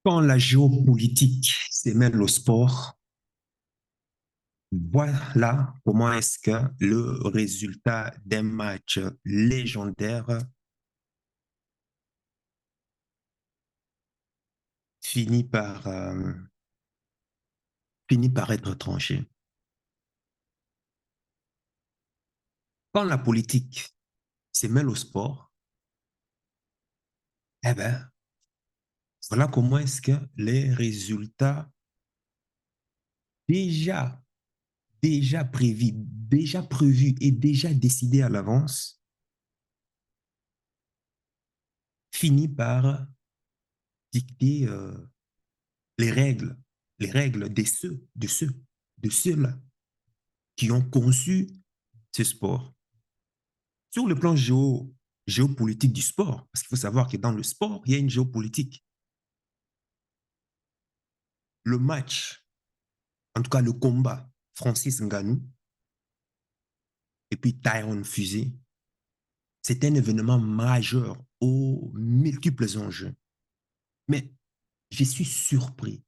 Quand la géopolitique se mêle au sport, voilà comment est-ce que le résultat d'un match légendaire finit par, euh, finit par être tranché. Quand la politique se mêle au sport, eh ben, voilà comment est-ce que les résultats déjà, déjà prévus et déjà décidés à l'avance finit par dicter les règles, les règles de ceux-là qui ont conçu ce sport. Sur le plan géopolitique du sport, parce qu'il faut savoir que dans le sport, il y a une géopolitique. Le match, en tout cas le combat, Francis Ngannou et puis Tyron Fusé, c'est un événement majeur aux multiples enjeux. Mais je suis surpris,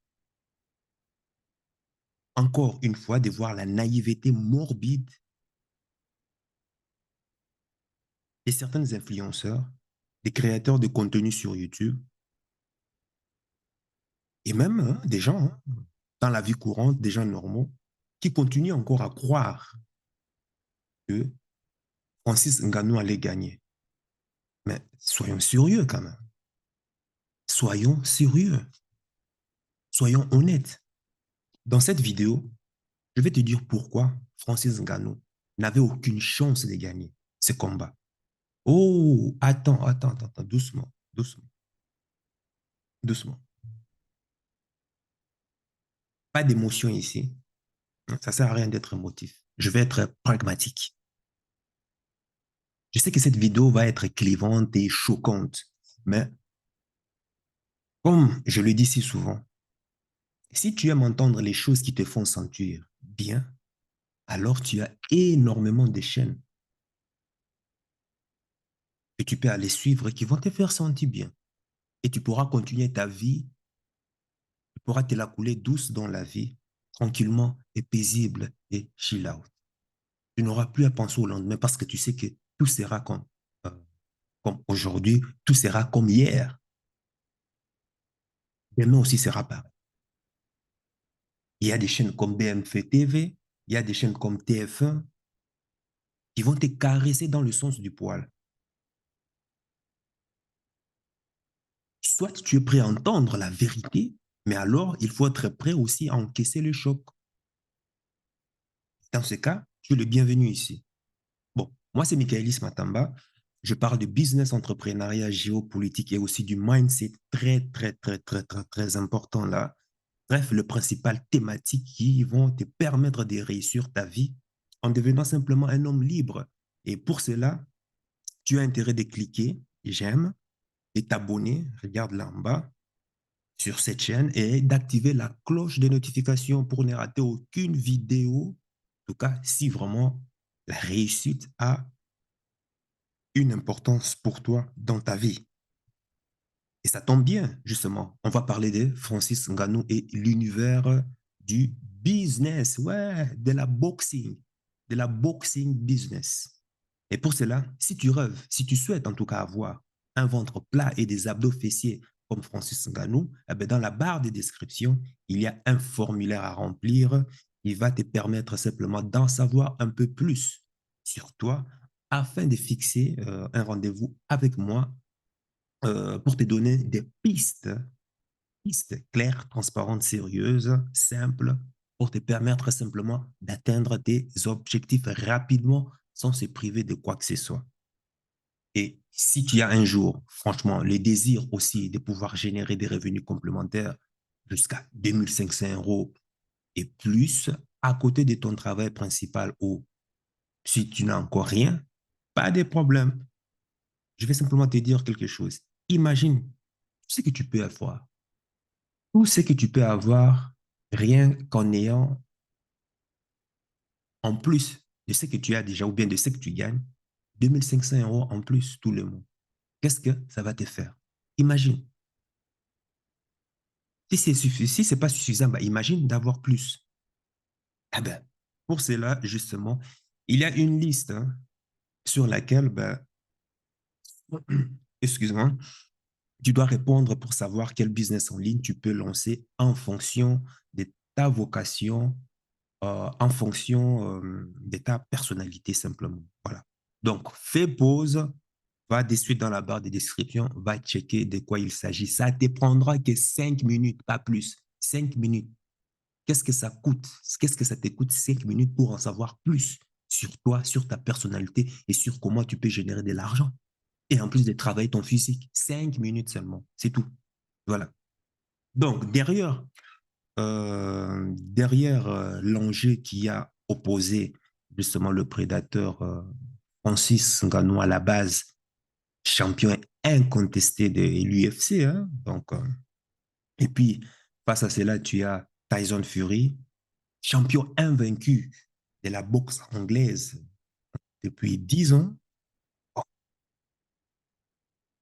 encore une fois, de voir la naïveté morbide de certains influenceurs, des créateurs de contenu sur YouTube, et même des gens dans la vie courante, des gens normaux, qui continuent encore à croire que Francis Ngannou allait gagner. Mais soyons sérieux quand même. Soyons sérieux. Soyons honnêtes. Dans cette vidéo, je vais te dire pourquoi Francis Ngannou n'avait aucune chance de gagner ce combat. Oh, attends, doucement. Pas d'émotion ici. Ça ne sert à rien d'être émotif. Je vais être pragmatique. Je sais que cette vidéo va être clivante et choquante, mais comme je le dis si souvent, si tu aimes entendre les choses qui te font sentir bien, alors tu as énormément de chaînes et tu peux aller suivre qui vont te faire sentir bien. Et tu pourras continuer ta vie, tu pourras te la couler douce dans la vie, tranquillement et paisible et chill out. Tu n'auras plus à penser au lendemain parce que tu sais que tout sera euh, comme aujourd'hui, tout sera comme hier. Demain aussi sera pareil. Il y a des chaînes comme BMF TV, il y a des chaînes comme TF1 qui vont te caresser dans le sens du poil. Soit tu es prêt à entendre la vérité, mais alors il faut être prêt aussi à encaisser le choc. Dans ce cas, tu es le bienvenu ici. Bon, moi c'est Michaelis Matamba. Je parle de business, entrepreneuriat, géopolitique et aussi du mindset très important là. Bref, le principal thématique qui vont te permettre de réussir ta vie en devenant simplement un homme libre. Et pour cela, tu as intérêt de cliquer j'aime et t'abonner, regarde là en bas, sur cette chaîne et d'activer la cloche de notification pour ne rater aucune vidéo. En tout cas, si vraiment la réussite a une importance pour toi dans ta vie. Et ça tombe bien, justement. On va parler de Francis Ngannou et l'univers du business, ouais, de la boxing business. Et pour cela, si tu rêves, si tu souhaites en tout cas avoir un ventre plat et des abdos fessiers comme Francis Ngannou, eh bien dans la barre de description, il y a un formulaire à remplir qui va te permettre simplement d'en savoir un peu plus sur toi afin de fixer un rendez-vous avec moi pour te donner des pistes claires, transparentes, sérieuses, simples, pour te permettre simplement d'atteindre tes objectifs rapidement sans se priver de quoi que ce soit. Et si tu as un jour, franchement, le désir aussi de pouvoir générer des revenus complémentaires jusqu'à 2 500 € et plus à côté de ton travail principal ou si tu n'as encore rien, pas de problème. Je vais simplement te dire quelque chose. Imagine ce que tu peux avoir. Tout ce que tu peux avoir rien qu'en ayant, en plus de ce que tu as déjà ou bien de ce que tu gagnes, 2 500 € en plus tout le mois. Qu'est-ce que ça va te faire? Imagine. Si c'est pas suffisant, bah, imagine d'avoir plus. Ah ben, pour cela, justement, il y a une liste hein, sur laquelle, ben, excuse-moi, tu dois répondre pour savoir quel business en ligne tu peux lancer en fonction de ta vocation, en fonction de ta personnalité simplement. Voilà. Donc, fais pause, va de suite dans la barre de description, va checker de quoi il s'agit. Ça te prendra que 5 minutes, pas plus. 5 minutes. Qu'est-ce que ça coûte? Qu'est-ce que ça te coûte 5 minutes pour en savoir plus sur toi, sur ta personnalité et sur comment tu peux générer de l'argent? Et en plus de travailler ton physique, 5 minutes seulement, c'est tout. Voilà. Donc, derrière l'enjeu qui a opposé justement le prédateur Francis Ngannou à la base, champion incontesté de l'UFC, hein, donc, et puis face à cela, tu as Tyson Fury, champion invaincu de la boxe anglaise depuis 10 ans. En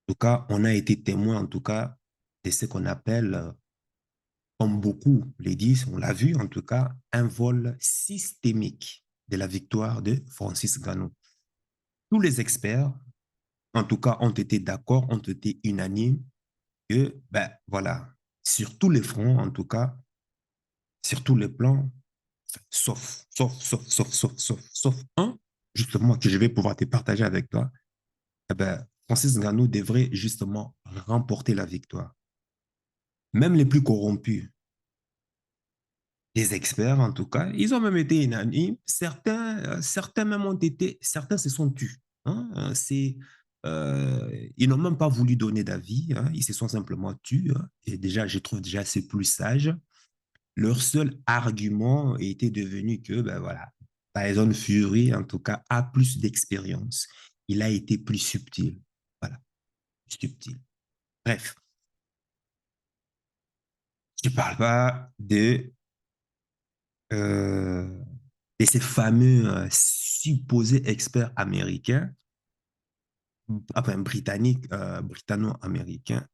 tout cas, on a été témoin, en tout cas, de ce qu'on appelle, comme beaucoup le disent, on l'a vu en tout cas, un vol systémique de la victoire de Francis Ngannou. Tous les experts, en tout cas, ont été d'accord, ont été unanimes que, ben voilà, sur tous les fronts, en tout cas, sur tous les plans, sauf un, justement, que je vais pouvoir te partager avec toi, eh ben, Francis Ngannou devrait justement remporter la victoire. Même les plus corrompus, les experts en tout cas, ils ont même été unanimes. Certains même ont été, certains se sont tus. Hein. Ils n'ont même pas voulu donner d'avis. Hein. Ils se sont simplement tus. Hein. Et déjà, je trouve déjà c'est plus sage. Leur seul argument était devenu que, ben voilà, Tyson Fury, en tout cas, a plus d'expérience. Il a été plus subtil. Voilà, subtil. Bref, je ne parle pas euh, de ces fameux supposés experts américains, enfin britanniques, britanno-américains,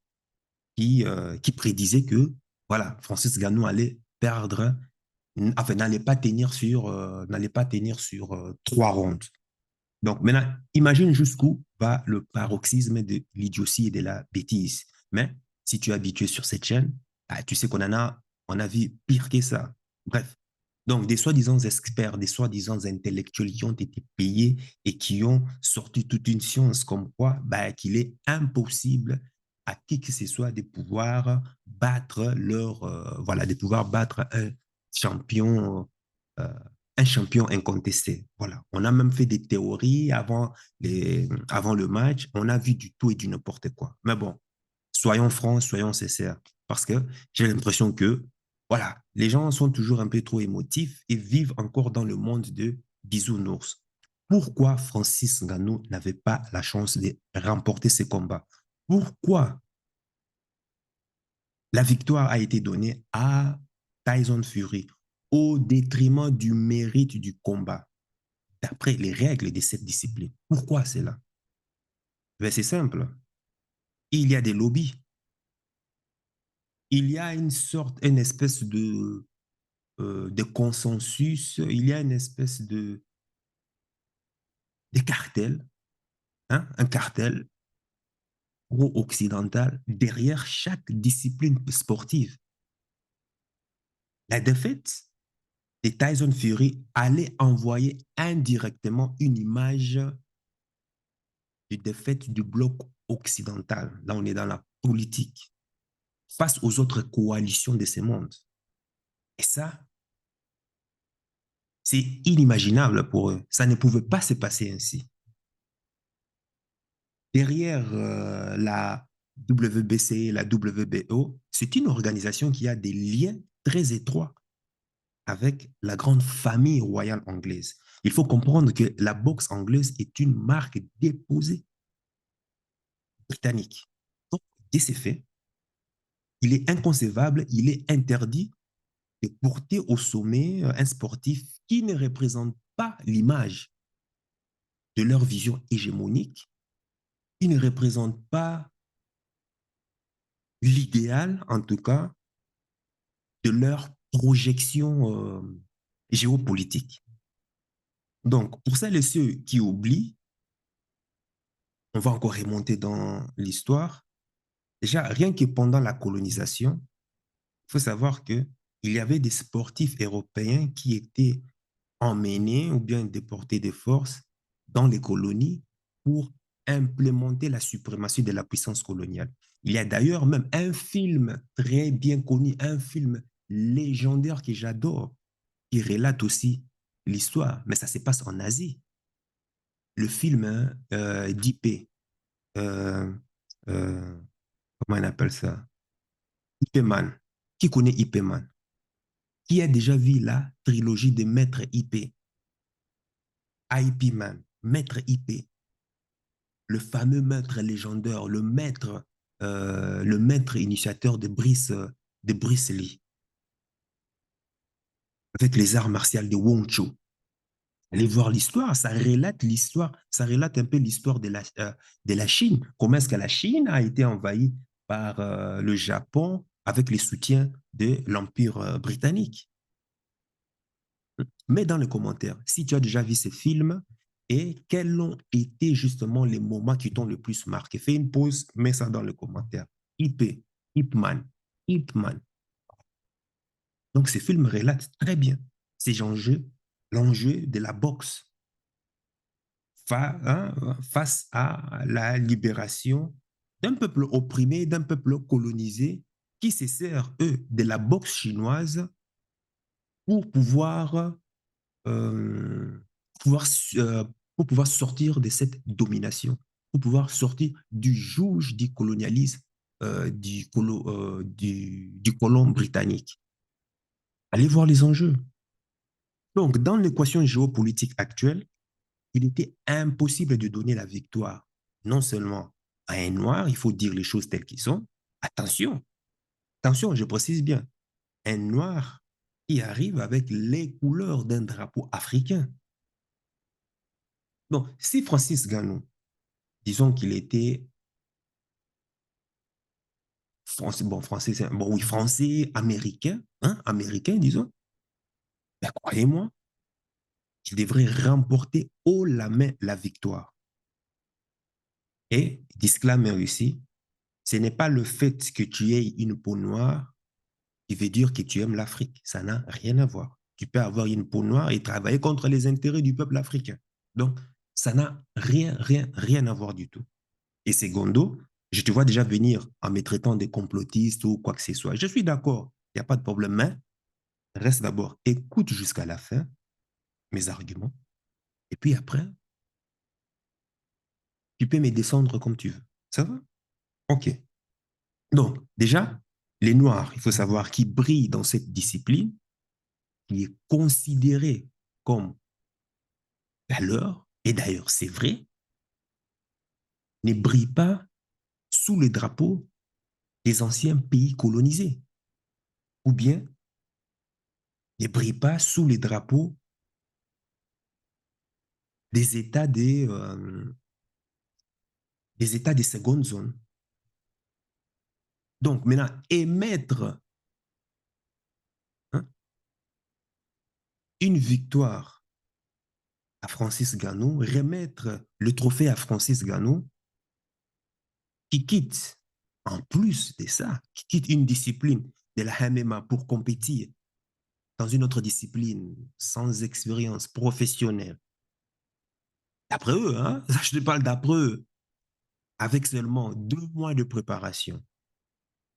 qui prédisaient que, voilà, Francis Ngannou allait perdre, enfin, n'allait pas tenir sur 3 rounds. Donc maintenant, imagine jusqu'où va le paroxysme de l'idiotie et de la bêtise. Mais si tu es habitué sur cette chaîne, ah, tu sais on a vu pire que ça. Bref. Donc, des soi-disant experts, des soi-disant intellectuels qui ont été payés et qui ont sorti toute une science comme quoi bah, qu'il est impossible à qui que ce soit de pouvoir battre voilà, de pouvoir battre champion euh, un champion incontesté. Voilà. On a même fait des théories avant le match. On a vu du tout et du n'importe quoi. Mais bon, soyons francs, soyons sincères. Parce que j'ai l'impression que, voilà, les gens sont toujours un peu trop émotifs et vivent encore dans le monde de bisounours. Pourquoi Francis Ngannou n'avait pas la chance de remporter ce combat? Pourquoi la victoire a été donnée à Tyson Fury au détriment du mérite du combat, d'après les règles de cette discipline? Pourquoi cela? Ben, c'est simple. Il y a des lobbies. Il y a une espèce de consensus, il y a une espèce de cartel, hein, un cartel pro-occidental derrière chaque discipline sportive. La défaite de Tyson Fury allait envoyer indirectement une image de défaite du bloc occidental. Là, on est dans la politique face aux autres coalitions de ce monde. Et ça, c'est inimaginable pour eux. Ça ne pouvait pas se passer ainsi. Derrière la WBC, la WBO, c'est une organisation qui a des liens très étroits avec la grande famille royale anglaise. Il faut comprendre que la boxe anglaise est une marque déposée britannique. Donc, de ces faits, il est inconcevable, il est interdit de porter au sommet un sportif qui ne représente pas l'image de leur vision hégémonique, qui ne représente pas l'idéal, en tout cas, de leur projection géopolitique. Donc, pour celles et ceux qui oublient, on va encore remonter dans l'histoire. Déjà, rien que pendant la colonisation, il faut savoir qu'il y avait des sportifs européens qui étaient emmenés ou bien déportés de force dans les colonies pour implémenter la suprématie de la puissance coloniale. Il y a d'ailleurs même un film très bien connu, un film légendaire que j'adore, qui relate aussi l'histoire, mais ça se passe en Asie. Le film d'IP, euh, euh, comment on appelle ça? IP Man. Qui connaît IP Man? Qui a déjà vu la trilogie de Maître IP? IP Man, Maître IP, le fameux maître légendaire, le maître initiateur de Bruce Lee, avec les arts martiaux de Wong Chun. Allez voir l'histoire, ça relate un peu l'histoire de la Chine. Comment est-ce que la Chine a été envahie par le Japon avec le soutien de l'Empire britannique. Mets dans les commentaires si tu as déjà vu ces films et quels ont été justement les moments qui t'ont le plus marqué. Fais une pause, mets ça dans les commentaires. IP, Ip Man, Ip Man. Donc, ces films relatent très bien ces enjeux, l'enjeu de la boxe face à la libération d'un peuple opprimé, d'un peuple colonisé qui se sert, eux, de la boxe chinoise pour euh, pouvoir, euh, pour pouvoir sortir de cette domination, pour pouvoir sortir du joug du colonialisme du colon britannique. Allez voir les enjeux. Donc, dans l'équation géopolitique actuelle, il était impossible de donner la victoire, non seulement à un noir, il faut dire les choses telles qu'elles sont. Attention, attention, je précise bien, un noir qui arrive avec les couleurs d'un drapeau africain. Donc, si Francis Ngannou, disons qu'il était français, bon, français, bon, oui, français, américain, hein, américain, disons, ben, croyez-moi, qu'il devrait remporter haut la main la victoire. Et, disclaimer ici, ce n'est pas le fait que tu aies une peau noire qui veut dire que tu aimes l'Afrique. Ça n'a rien à voir. Tu peux avoir une peau noire et travailler contre les intérêts du peuple africain. Donc, ça n'a rien à voir du tout. Et secondo, je te vois déjà venir en me traitant de complotiste ou quoi que ce soit. Je suis d'accord, il n'y a pas de problème, mais reste d'abord, écoute jusqu'à la fin mes arguments. Et puis après, tu peux me descendre comme tu veux. Ça va? OK. Donc, déjà, les Noirs, il faut savoir qu'ils brillent dans cette discipline, qui est considérée comme valeur, et d'ailleurs, c'est vrai, ne brillent pas sous le drapeau des anciens pays colonisés, ou bien ne brillent pas sous les drapeaux des des États de seconde zone. Donc, maintenant, émettre hein, une victoire à Francis Ngannou, remettre le trophée à Francis Ngannou, qui quitte, en plus de ça, qui quitte une discipline de la MMA pour compétir dans une autre discipline sans expérience professionnelle. D'après eux, hein, je te parle d'après eux, avec seulement 2 mois de préparation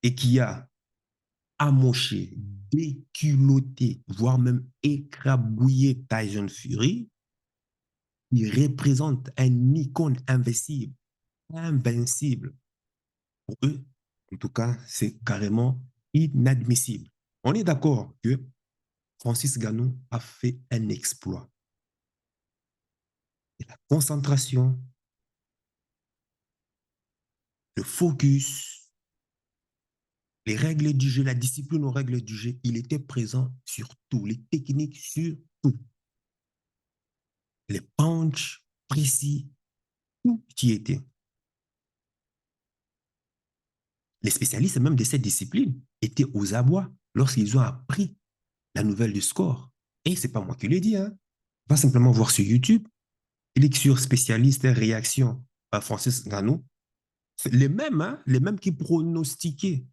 et qui a amoché, déculotté, voire même écrabouillé Tyson Fury, il représente un icône invincible, invincible. Pour eux, en tout cas, c'est carrément inadmissible. On est d'accord que Francis Ngannou a fait un exploit. Et la concentration, le focus, les règles du jeu, la discipline aux règles du jeu, il était présent sur tout, les techniques sur tout. Les punchs précis, tout y était. Les spécialistes même de cette discipline étaient aux abois lorsqu'ils ont appris la nouvelle du score. Et ce n'est pas moi qui l'ai dit, hein. Va simplement voir sur YouTube, clique sur spécialiste réaction à Francis Ngannou. Les mêmes qui pronostiquaient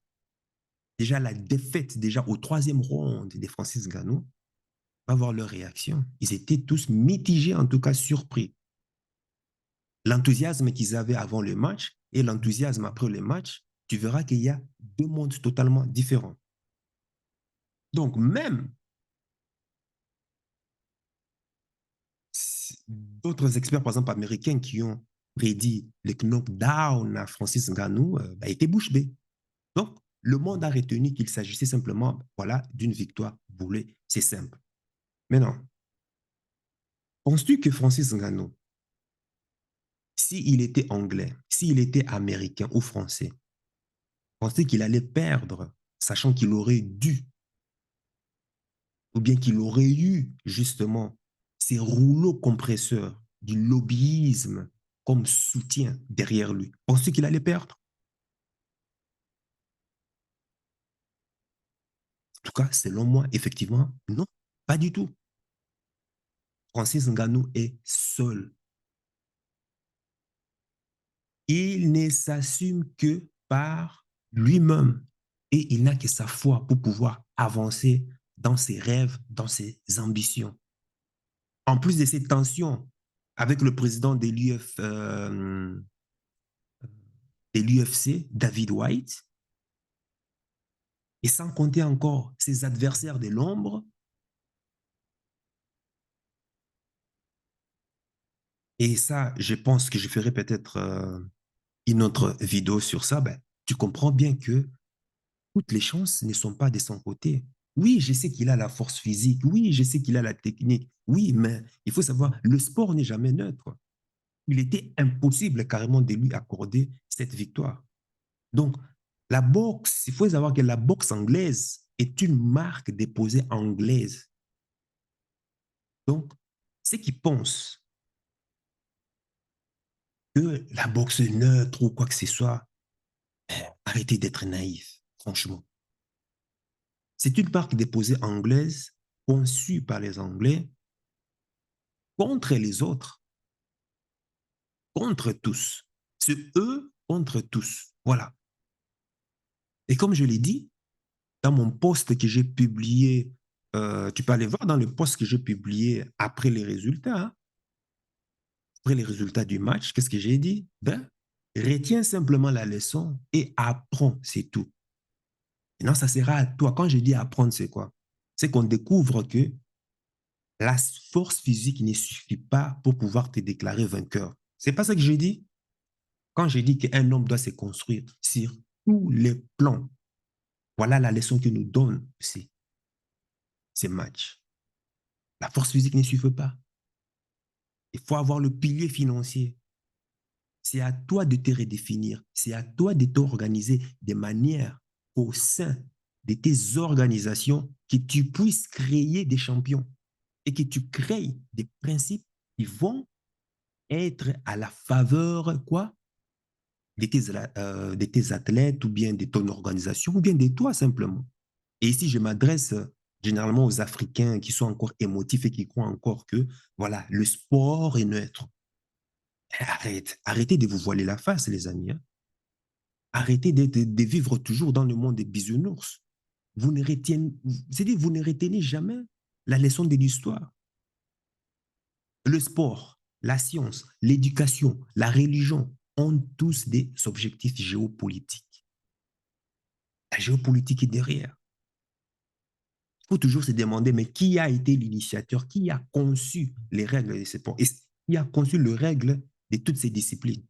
déjà la défaite, déjà au troisième round de Francis Ngannou, va voir leur réaction. Ils étaient tous mitigés, en tout cas surpris. L'enthousiasme qu'ils avaient avant le match et l'enthousiasme après le match, tu verras qu'il y a deux mondes totalement différents. Donc, même d'autres experts, par exemple américains, qui ont prédit le knockdown à Francis Ngannou, étaient bouche bée. Donc, le monde a retenu qu'il s'agissait simplement, voilà, d'une victoire boulée. C'est simple. Mais non. Penses-tu que Francis Ngannou, s'il était anglais, s'il était américain ou français, penses-tu qu'il allait perdre, sachant qu'il aurait dû, ou bien qu'il aurait eu, justement, ces rouleaux compresseurs du lobbyisme comme soutien derrière lui? Penses-tu qu'il allait perdre? En tout cas, selon moi, effectivement, non, pas du tout. Francis Ngannou est seul. Il ne s'assume que par lui-même et il n'a que sa foi pour pouvoir avancer dans ses rêves, dans ses ambitions. En plus de ces tensions avec le président de l'UFC, David White, et sans compter encore ses adversaires de l'ombre, et ça, je pense que je ferai peut-être une autre vidéo sur ça, tu comprends bien que toutes les chances ne sont pas de son côté. Oui, je sais qu'il a la force physique. Oui, je sais qu'il a la technique. Oui, mais il faut savoir, le sport n'est jamais neutre. Il était impossible carrément de lui accorder cette victoire. Donc, la boxe, il faut savoir que la boxe anglaise est une marque déposée anglaise. Donc, ceux qui pensent que la boxe est neutre ou quoi que ce soit, arrêtez d'être naïf, franchement. C'est une marque déposée anglaise, conçue par les Anglais, contre les autres, contre tous. C'est eux contre tous. Voilà. Et comme je l'ai dit, dans mon post que j'ai publié, tu peux aller voir dans le post que j'ai publié après les résultats, hein, après les résultats du match, qu'est-ce que j'ai dit? Retiens simplement la leçon et apprends, c'est tout. Maintenant, ça sera à toi. Quand je dis apprendre, c'est quoi? C'est qu'on découvre que la force physique ne suffit pas pour pouvoir te déclarer vainqueur. C'est pas ça que j'ai dit? Quand j'ai dit qu'un homme doit se construire sur tous les plans, voilà la leçon que nous donne ces matchs. La force physique ne suffit pas. Il faut avoir le pilier financier. C'est à toi de te redéfinir. C'est à toi de t'organiser de manière au sein de tes organisations que tu puisses créer des champions et que tu crées des principes qui vont être à la faveur quoi de tes athlètes ou bien de ton organisation ou bien de toi simplement. Et ici, je m'adresse généralement aux Africains qui sont encore émotifs et qui croient encore que voilà, le sport est neutre. Arrêtez de vous voiler la face, les amis, hein. Arrêtez de vivre toujours dans le monde des bisounours. Vous ne retiennent, c'est-à-dire vous ne retenez jamais la leçon de l'histoire. Le sport, la science, l'éducation, la religion ont tous des objectifs géopolitiques. La géopolitique est derrière. Il faut toujours se demander, mais qui a été l'initiateur, qui a conçu les règles de ce sport, et qui a conçu les règles de toutes ces disciplines?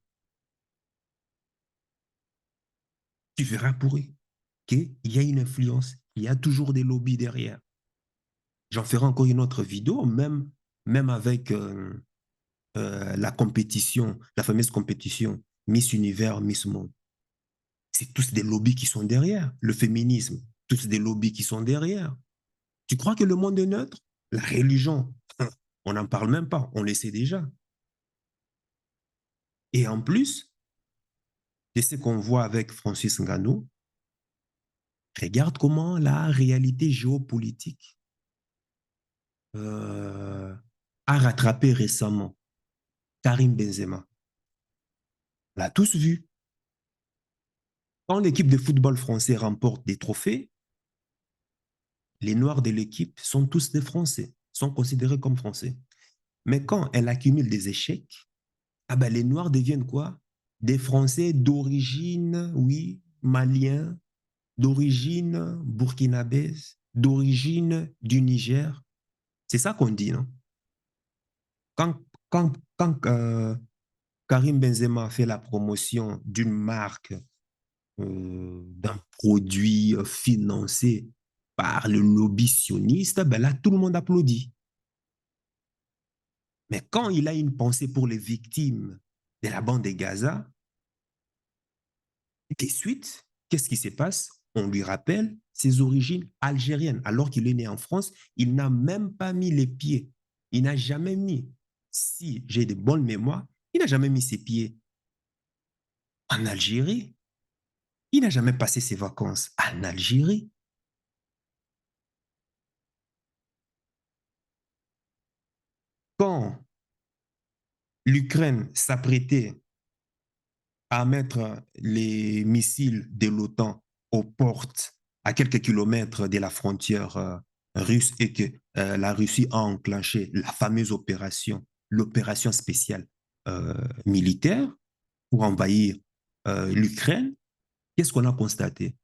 Tu verras pour eux qu'il y a une influence, il y a toujours des lobbies derrière. J'en ferai encore une autre vidéo, même avec la compétition, la fameuse compétition Miss Univers, Miss Monde. C'est tous des lobbies qui sont derrière. Le féminisme, tous des lobbies qui sont derrière. Tu crois que le monde est neutre? La religion, on n'en parle même pas, on le sait déjà. Et en plus, c'est ce qu'on voit avec Francis Ngannou, Regarde comment la réalité géopolitique euh, a rattrapé récemment Karim Benzema. On l'a tous vu. Quand l'équipe de football français remporte des trophées, les Noirs de l'équipe sont tous des Français, sont considérés comme Français. Mais quand elle accumule des échecs, ah ben les Noirs deviennent quoi? Des Français d'origine, oui, maliens, d'origine burkinabèse, d'origine du Niger. C'est ça qu'on dit, non? Quand, quand Karim Benzema fait la promotion d'une marque, d'un produit financé par le lobby sioniste, ben là, tout le monde applaudit. Mais quand il a une pensée pour les victimes de la bande de Gaza, de suite, qu'est-ce qui se passe? On lui rappelle ses origines algériennes. Alors qu'il est né en France, il n'a même pas mis les pieds. Il n'a jamais mis, si j'ai de bonnes mémoires, il n'a jamais mis ses pieds en Algérie. Il n'a jamais passé ses vacances en Algérie. Quand l'Ukraine s'apprêtait à mettre les missiles de l'OTAN aux portes à quelques kilomètres de la frontière russe et que la Russie a enclenché la fameuse opération, l'opération spéciale militaire pour envahir l'Ukraine, qu'est-ce qu'on a constaté?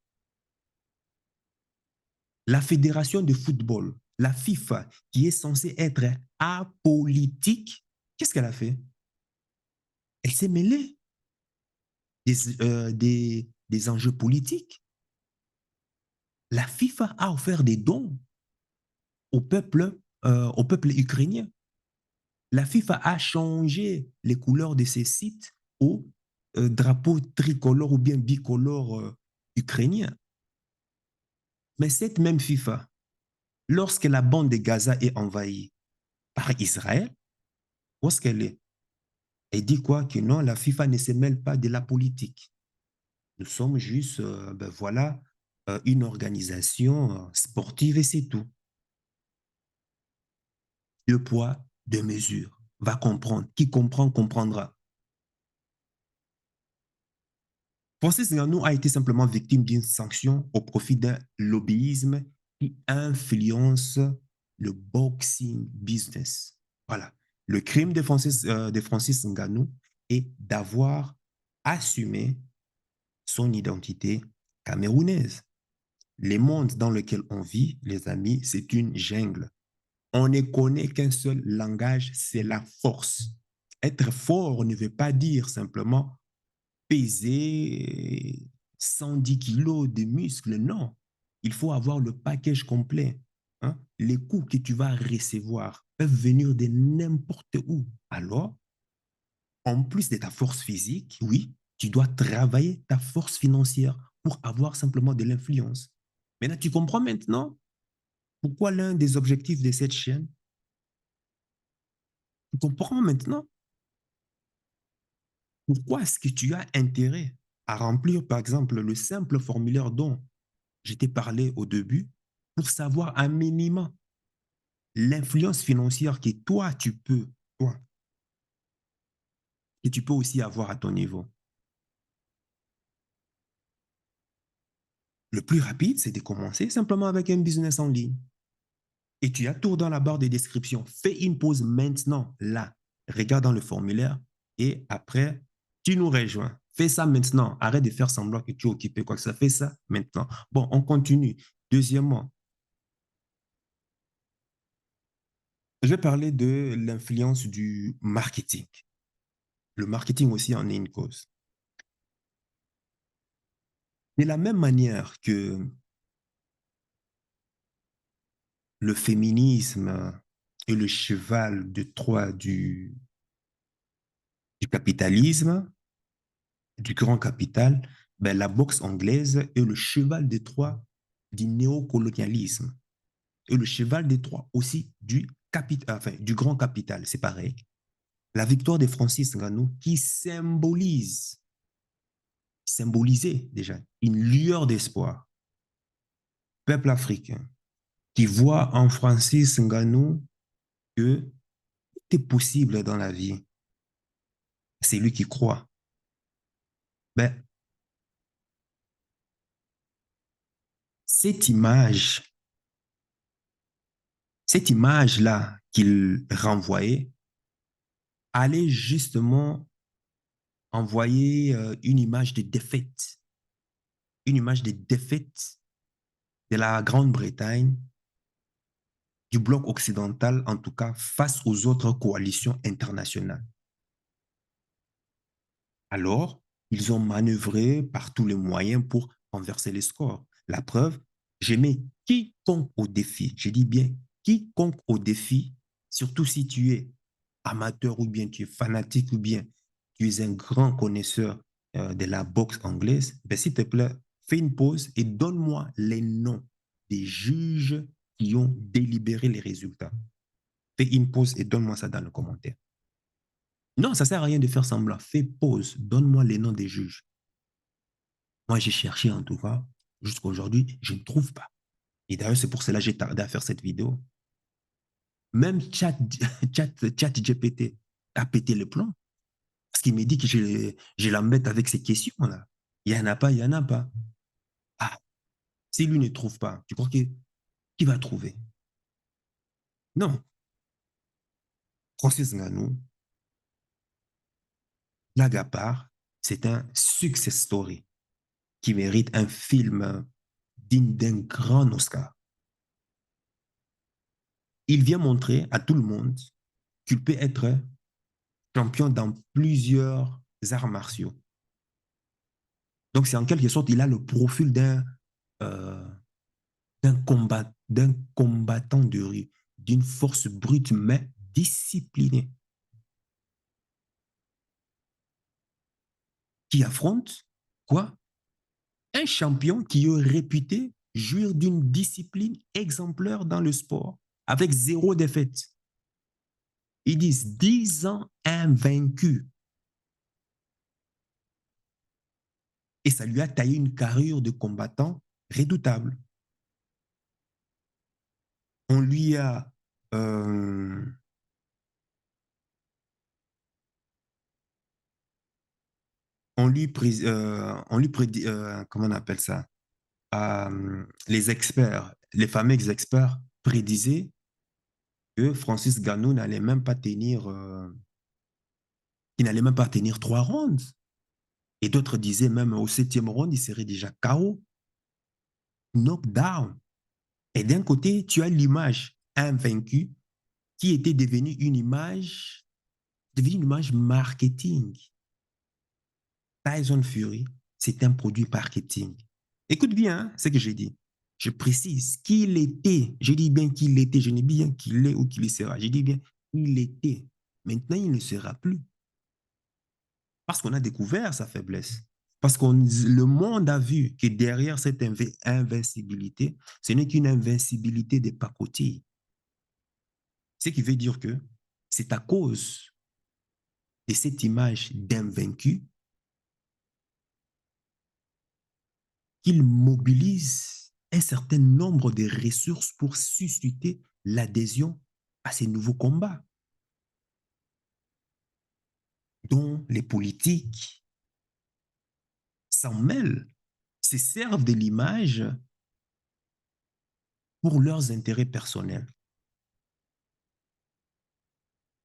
La fédération de football, la FIFA, qui est censée être apolitique, qu'est-ce qu'elle a fait? Elle s'est mêlée des enjeux politiques. La FIFA a offert des dons au peuple ukrainien. La FIFA a changé les couleurs de ses sites au drapeau tricolore ou bien bicolore ukrainien. Mais cette même FIFA, lorsque la bande de Gaza est envahie par Israël, où est-ce qu'elle est? Elle dit quoi? Que non, la FIFA ne se mêle pas de la politique. Nous sommes juste, ben voilà, une organisation sportive et c'est tout. Deux poids, deux mesures. Va comprendre. Qui comprend, comprendra. Francis Ngannou a été simplement victime d'une sanction au profit d'un lobbyisme qui influence le boxing business. Voilà. Le crime de Francis Ngannou est d'avoir assumé son identité camerounaise. Le monde dans lequel on vit, les amis, c'est une jungle. On ne connaît qu'un seul langage, c'est la force. Être fort ne veut pas dire simplement peser 110 kilos de muscles, non. Il faut avoir le package complet. Hein? Les coups que tu vas recevoir peuvent venir de n'importe où. Alors, en plus de ta force physique, oui, tu dois travailler ta force financière pour avoir simplement de l'influence. Maintenant, tu comprends maintenant pourquoi l'un des objectifs de cette chaîne, tu comprends maintenant pourquoi est-ce que tu as intérêt à remplir, par exemple, le simple formulaire dont je t'ai parlé au début pour savoir un minimum l'influence financière que toi, que tu peux aussi avoir à ton niveau. Le plus rapide, c'est de commencer simplement avec un business en ligne. Et tu as tout dans la barre de description. Fais une pause maintenant, là. Regarde dans le formulaire et après, tu nous rejoins. Fais ça maintenant. Arrête de faire semblant que tu es occupé, quoi que ça. Fais ça maintenant. Bon, on continue. Deuxièmement, je vais parler de l'influence du marketing. Le marketing aussi en est une cause. De la même manière que le féminisme est le cheval de Troie du capitalisme, du grand capital, ben, la boxe anglaise est le cheval de Troie du néocolonialisme et le cheval de Troie aussi du grand capital, c'est pareil. La victoire de Francis Ngannou qui symbolisait déjà une lueur d'espoir peuple africain qui voit en Francis Ngannou que tout est possible dans la vie, c'est lui qui croit. Ben, cette image, cette image-là qu'il renvoyait allait justement envoyer une image de défaite, une image de défaite de la Grande-Bretagne, du bloc occidental en tout cas, face aux autres coalitions internationales. Alors, ils ont manœuvré par tous les moyens pour renverser les scores. La preuve, j'ai mis quiconque au défi, je dis bien quiconque au défi, surtout si tu es amateur ou bien tu es fanatique ou bien tu es un grand connaisseur de la boxe anglaise, ben, s'il te plaît, fais une pause et donne-moi les noms des juges qui ont délibéré les résultats. Fais une pause et donne-moi ça dans le commentaire. Non, ça ne sert à rien de faire semblant. Fais pause, donne-moi les noms des juges. Moi, j'ai cherché en tout cas, jusqu'à aujourd'hui, je ne trouve pas. Et d'ailleurs, c'est pour cela que j'ai tardé à faire cette vidéo. Même chat GPT a pété le plan. Parce qu'il me dit que je l'embête avec ces questions-là. Il n'y en a pas, il n'y en a pas. Ah, si lui ne trouve pas, tu crois qu'il va trouver? Non. Francis Ngannou, blague à part, c'est un success story qui mérite un film digne d'un grand Oscar. Il vient montrer à tout le monde qu'il peut être champion dans plusieurs arts martiaux. Donc, c'est en quelque sorte, il a le profil euh, d'un combattant de rue, d'une force brute mais disciplinée, qui affronte quoi? Un champion qui est réputé jouir d'une discipline exemplaire dans le sport, avec zéro défaite. Ils disent 10 ans invaincu. Et ça lui a taillé une carrure de combattant redoutable. On lui a euh, on lui prédit, comment on appelle ça? Les experts, les fameux experts prédisaient que Francis Ngannou n'allait même pas tenir, il n'allait même pas tenir 3 rounds. Et d'autres disaient même au 7e round, il serait déjà KO, knockdown. Et d'un côté, tu as l'image invaincue qui était devenue une image marketing. Tyson Fury, c'est un produit marketing. Écoute bien hein, ce que j'ai dit. Je précise qu'il était. Je dis bien qu'il était. Je dis bien qu'il est ou qu'il sera. Je dis bien qu'il était. Maintenant, il ne sera plus. Parce qu'on a découvert sa faiblesse. Parce que le monde a vu que derrière cette invincibilité, ce n'est qu'une invincibilité des pacotilles. Ce qui veut dire que c'est à cause de cette image d'invaincu qu'il mobilise un certain nombre de ressources pour susciter l'adhésion à ces nouveaux combats, dont les politiques s'en mêlent, se servent de l'image pour leurs intérêts personnels.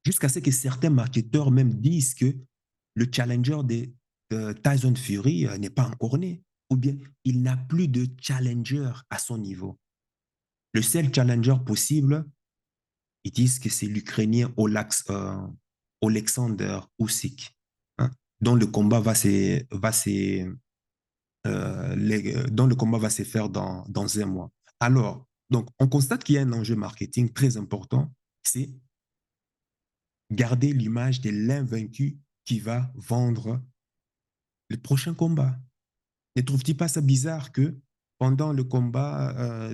Jusqu'à ce que certains marketeurs même disent que le challenger de Tyson Fury n'est pas encore né, ou bien il n'a plus de challenger à son niveau. Le seul challenger possible, ils disent que c'est l'Ukrainien Oleksandr Usyk, hein, dont le combat dont le combat va se faire dans un mois. Alors, donc, on constate qu'il y a un enjeu marketing très important, c'est garder l'image de l'invaincu qui va vendre le prochain combat. Ne trouve-t-il pas ça bizarre que pendant le combat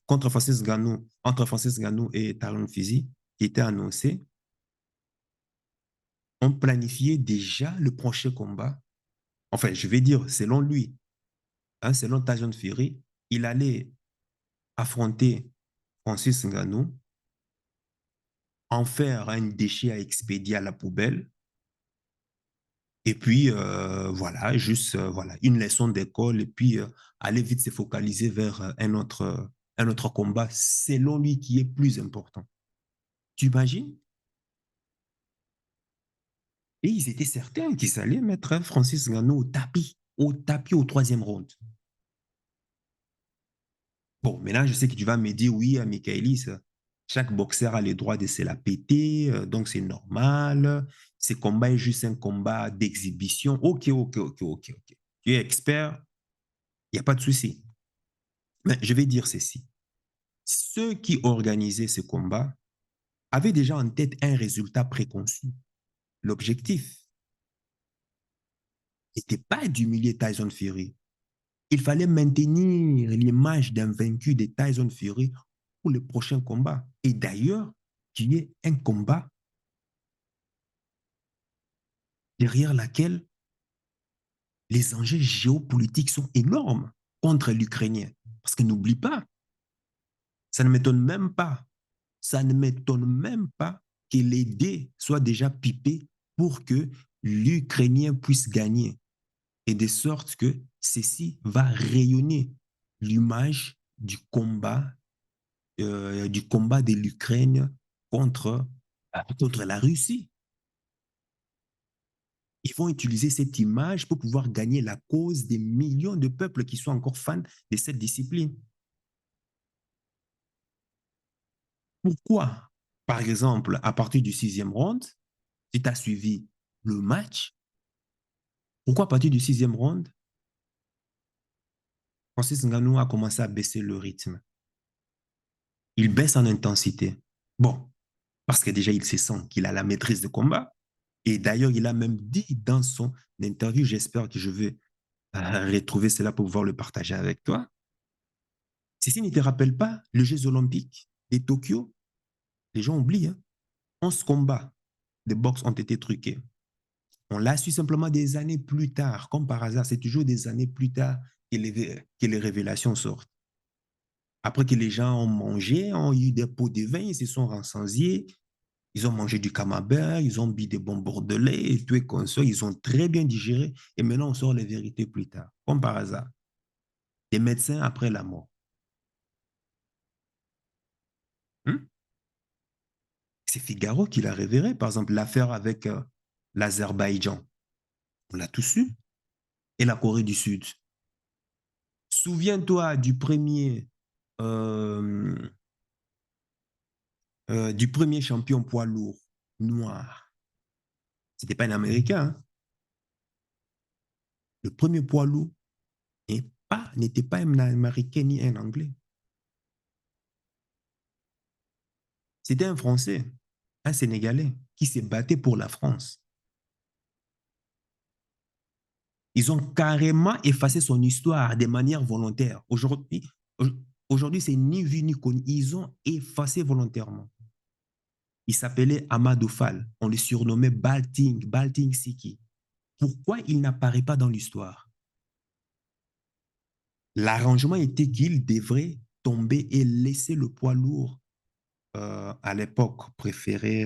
entre Francis Ngannou et Talon Fizi, qui était annoncé, on planifiait déjà le prochain combat. Enfin, je vais dire, selon lui, hein, selon Tyson Fury, il allait affronter Francis Ngannou, en faire un déchet à expédier à la poubelle, et puis voilà, juste voilà, une leçon d'école, et puis aller vite se focaliser vers un autre combat, selon lui, qui est plus important. Tu imagines? Et ils étaient certains qu'ils allaient mettre Francis Ngannou au tapis au troisième round. Bon, maintenant, je sais que tu vas me dire, oui, Michaelis, chaque boxeur a le droit de se la péter, donc c'est normal. Ce combat est juste un combat d'exhibition. Ok. Tu es expert, il n'y a pas de souci. Mais je vais dire ceci. Ceux qui organisaient ce combat avaient déjà en tête un résultat préconçu. L'objectif n'était pas d'humilier Tyson Fury. Il fallait maintenir l'image d'un vaincu de Tyson Fury pour le prochain combat. Et d'ailleurs, qui est un combat derrière lequel les enjeux géopolitiques sont énormes contre l'Ukrainien. Parce que n'oublie pas, ça ne m'étonne même pas, ça ne m'étonne même pas que les dés soient déjà pipés pour que l'Ukrainien puisse gagner. Et de sorte que ceci va rayonner l'image du combat de l'Ukraine contre la Russie. Ils vont utiliser cette image pour pouvoir gagner la cause des millions de peuples qui sont encore fans de cette discipline. Pourquoi? Par exemple, à partir du sixième round, si tu as suivi le match, pourquoi à partir du sixième round, Francis Ngannou a commencé à baisser le rythme? Il baisse en intensité. Bon, parce que déjà, il se sent qu'il a la maîtrise de combat. Et d'ailleurs, il a même dit dans son interview, j'espère que je vais retrouver cela pour pouvoir le partager avec toi. Ceci ne te rappelle pas les Jeux Olympiques de Tokyo? Les gens oublient, hein? 11 combats de boxe ont été truqués. On l'a su simplement des années plus tard, comme par hasard. C'est toujours des années plus tard que les révélations sortent. Après que les gens ont mangé, ont eu des pots de vin, ils se sont rassasiés, ils ont mangé du camembert, ils ont bu des bons bordelais et tout et consort, ils ont très bien digéré et maintenant on sort les vérités plus tard, comme par hasard. Des médecins après la mort. Hmm? C'est Figaro qui l'a révélé, par exemple, l'affaire avec l'Azerbaïdjan. On l'a tous su. Et la Corée du Sud. Souviens-toi euh, du premier champion poids lourd noir. C'était pas un Américain, hein. Le premier poids lourd n'était pas un Américain ni un Anglais. C'était un Français, un Sénégalais qui s'est battu pour la France. Ils ont carrément effacé son histoire de manière volontaire. Aujourd'hui, c'est ni vu ni connu. Ils ont effacé volontairement. Il s'appelait Amadou Fall. On le surnommait Balting Siki. Pourquoi il n'apparaît pas dans l'histoire? L'arrangement était qu'il devrait tomber et laisser le poids lourd à l'époque préféré.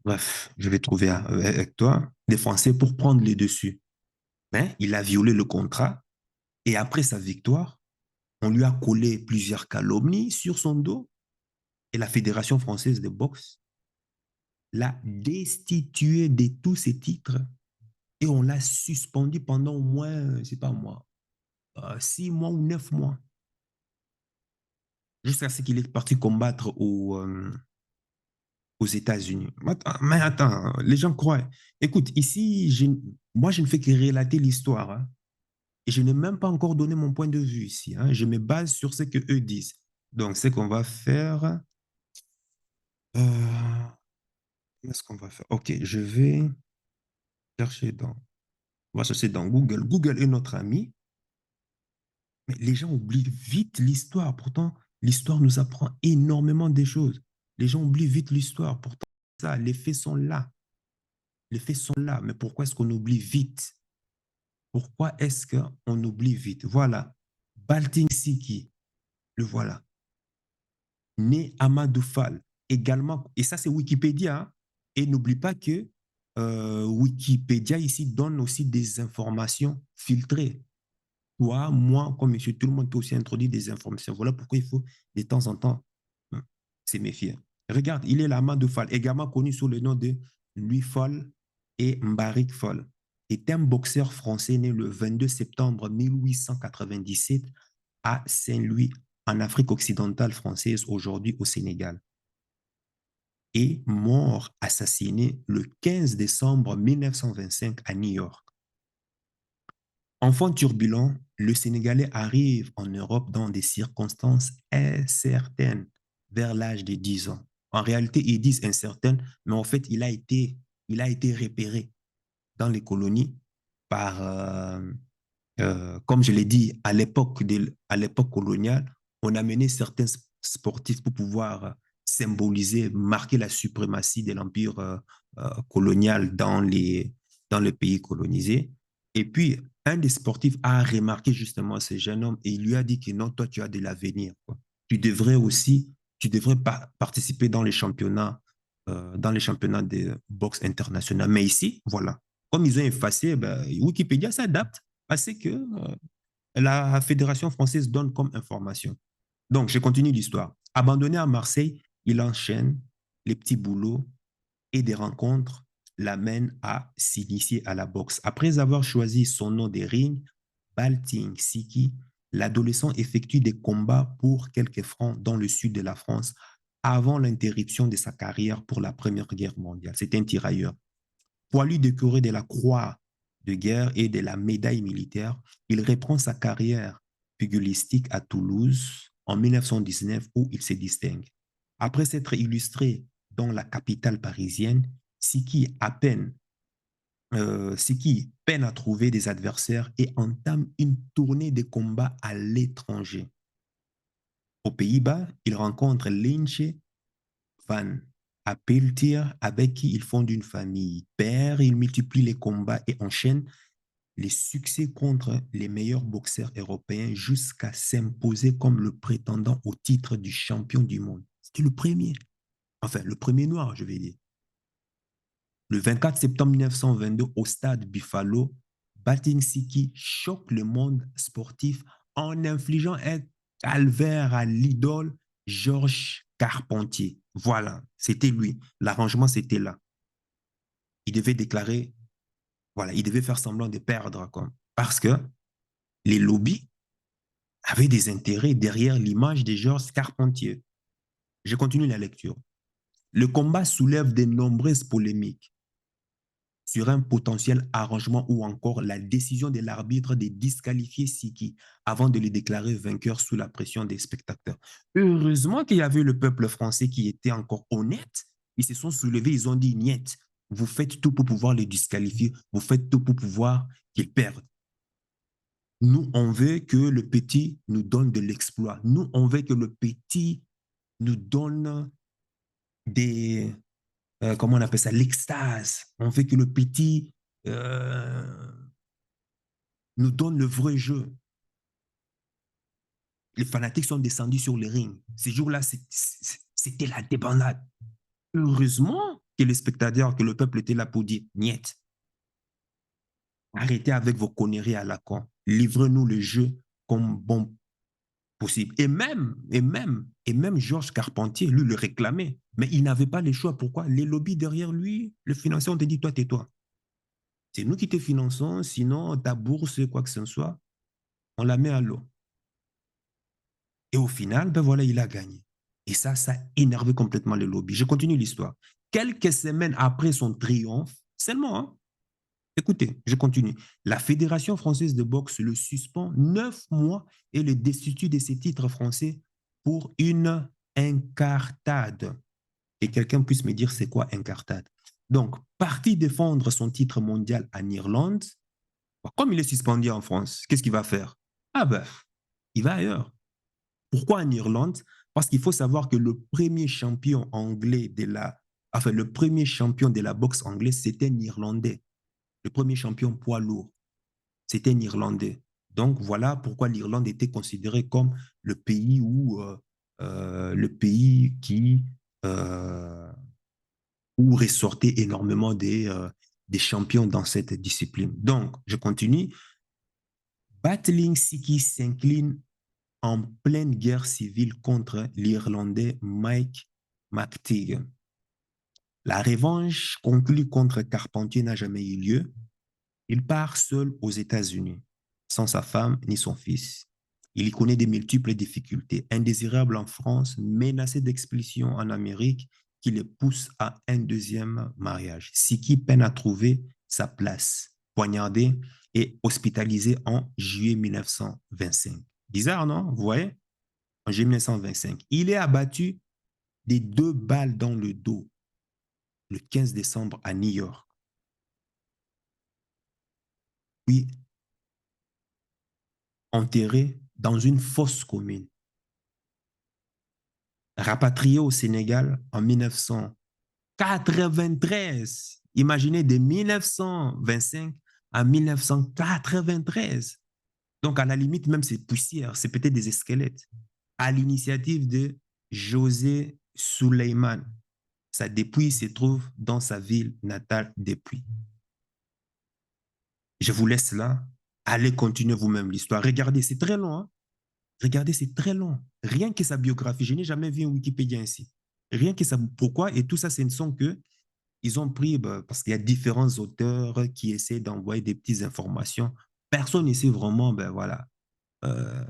Bref, je vais trouver avec toi des Français pour prendre les dessus. Mais il a violé le contrat et après sa victoire, on lui a collé plusieurs calomnies sur son dos et la Fédération française de boxe l'a destitué de tous ses titres et on l'a suspendu pendant au moins, je sais pas moi, 6 mois ou 9 mois, jusqu'à ce qu'il est parti combattre aux États-Unis. Mais attends, les gens croient. Écoute, ici, moi, je ne fais que relater l'histoire, hein, et je n'ai même pas encore donné mon point de vue ici, hein. Je me base sur ce que eux disent. Donc, ce qu'on va faire, qu'est-ce qu'on va faire? Ok, je vais chercher on va chercher dans Google. Google est notre ami, mais les gens oublient vite l'histoire. Pourtant, l'histoire nous apprend énormément des choses. Les gens oublient vite l'histoire. Pourtant, ça, les faits sont là. Les faits sont là. Mais pourquoi est-ce qu'on oublie vite? Pourquoi est-ce qu'on oublie vite? Voilà. Balting-Siki, le voilà. Né Amadou Fall, également, et ça c'est Wikipédia, hein. Et n'oublie pas que Wikipédia ici donne aussi des informations filtrées. Toi, moi, comme monsieur, tout le monde peut aussi introduire des informations. Voilà pourquoi il faut de temps en temps se méfier. Regarde, il est l'Amadou Fall, également connu sous le nom de Louis Fall et Mbarik Fall. Est un boxeur français né le 22 septembre 1897 à Saint-Louis, en Afrique occidentale française, aujourd'hui au Sénégal. Et mort assassiné le 15 décembre 1925 à New York. Enfant turbulent, le Sénégalais arrive en Europe dans des circonstances incertaines vers l'âge de 10 ans. En réalité, ils disent incertaines, mais en fait, il a été repéré dans les colonies par, comme je l'ai dit, à l'époque coloniale, on a mené certains sportifs pour pouvoir symboliser, marquer la suprématie de l'empire colonial dans les pays colonisés. Et puis, un des sportifs a remarqué justement ce jeune homme et il lui a dit que non, toi, tu as de l'avenir. Tu devrais aussi, tu devrais participer dans les championnats de boxe international. Mais ici, voilà, comme ils ont effacé, ben, Wikipédia s'adapte à ce que la Fédération française donne comme information. Donc, je continue l'histoire. Abandonné à Marseille, il enchaîne les petits boulots et des rencontres l'amènent à s'initier à la boxe. Après avoir choisi son nom des rings, Balting Siki, l'adolescent effectue des combats pour quelques francs dans le sud de la France avant l'interruption de sa carrière pour la Première Guerre mondiale. C'est un tirailleur. Poilu décoré de la croix de guerre et de la médaille militaire, il reprend sa carrière pugilistique à Toulouse en 1919 où il se distingue. Après s'être illustré dans la capitale parisienne, Siki peine à trouver des adversaires et entame une tournée de combats à l'étranger. Aux Pays-Bas, il rencontre Lince van Appeltier, avec qui il fonde une famille. Père, il multiplie les combats et enchaîne les succès contre les meilleurs boxeurs européens jusqu'à s'imposer comme le prétendant au titre du champion du monde. C'était le premier. Enfin, le premier noir, je vais dire. Le 24 septembre 1922, au stade Buffalo, Balting-Siki choque le monde sportif en infligeant un calvaire à l'idole Georges Carpentier. Voilà, c'était lui. L'arrangement, c'était là. Il devait déclarer, voilà, il devait faire semblant de perdre, quoi. Parce que les lobbies avaient des intérêts derrière l'image de Georges Carpentier. Je continue la lecture. Le combat soulève de nombreuses polémiques sur un potentiel arrangement ou encore la décision de l'arbitre de disqualifier Siki avant de le déclarer vainqueur sous la pression des spectateurs. Heureusement qu'il y avait le peuple français qui était encore honnête. Ils se sont soulevés, ils ont dit, niet, vous faites tout pour pouvoir les disqualifier, vous faites tout pour pouvoir qu'ils perdent. Nous, on veut que le petit nous donne de l'exploit. Nous, on veut que le petit nous donne des, comment on appelle ça, l'extase. On veut que le petit nous donne le vrai jeu. Les fanatiques sont descendus sur le ring. Ces jours-là, c'était la débandade. Heureusement que les spectateurs, que le peuple était là pour dire, niet, arrêtez avec vos conneries à la con. Livrez-nous le jeu comme bon possible. Et même Georges Carpentier, lui, le réclamait. Mais il n'avait pas le choix. Pourquoi? Les lobbies derrière lui, le financier, ont dit, toi, tais-toi. C'est nous qui te finançons, sinon ta bourse, quoi que ce soit, on la met à l'eau. Et au final, ben voilà, il a gagné. Et ça a énervé complètement le lobby. Je continue l'histoire. Quelques semaines après son triomphe, seulement, hein, écoutez, je continue. La Fédération française de boxe le suspend 9 mois et le destitue de ses titres français pour une incartade. Et quelqu'un puisse me dire c'est quoi incartade? Donc, parti défendre son titre mondial en Irlande, comme il est suspendu en France, qu'est-ce qu'il va faire? Ah ben, il va ailleurs. Pourquoi en Irlande? Parce qu'il faut savoir que le premier champion anglais le premier champion de la boxe anglaise, c'était un Irlandais. Le premier champion poids lourd, c'était un Irlandais. Donc, voilà pourquoi l'Irlande était considérée comme le pays le pays euh, où ressortaient énormément des champions dans cette discipline. Donc, je continue. Battling Siki s'incline en pleine guerre civile contre l'Irlandais Mike McTeague. La revanche conclue contre Carpentier n'a jamais eu lieu. Il part seul aux États-Unis, sans sa femme ni son fils. Il y connaît de multiples difficultés, indésirable en France, menacé d'expulsion en Amérique, qui le pousse à un deuxième mariage. Siki peine à trouver sa place, poignardé et hospitalisé en juillet 1925. Bizarre, non? Vous voyez? En juillet 1925. Il est abattu des 2 balles dans le dos le 15 décembre à New York. Puis enterré dans une fosse commune. Rapatrié au Sénégal en 1993. Imaginez de 1925 à 1993. Donc, à la limite, même c'est poussière, c'est peut-être des squelettes. À l'initiative de José Suleiman. Sa dépouille se trouve dans sa ville natale depuis. Je vous laisse là. Allez continuer vous-même l'histoire. Regardez, c'est très long. Hein? Regardez, c'est très long. Rien que sa biographie. Je n'ai jamais vu un Wikipédia ainsi. Rien que ça. Pourquoi? Et tout ça, ce ne sont que. Ils ont pris, parce qu'il y a différents auteurs qui essaient d'envoyer des petites informations. Personne ne sait vraiment, voilà. Euh,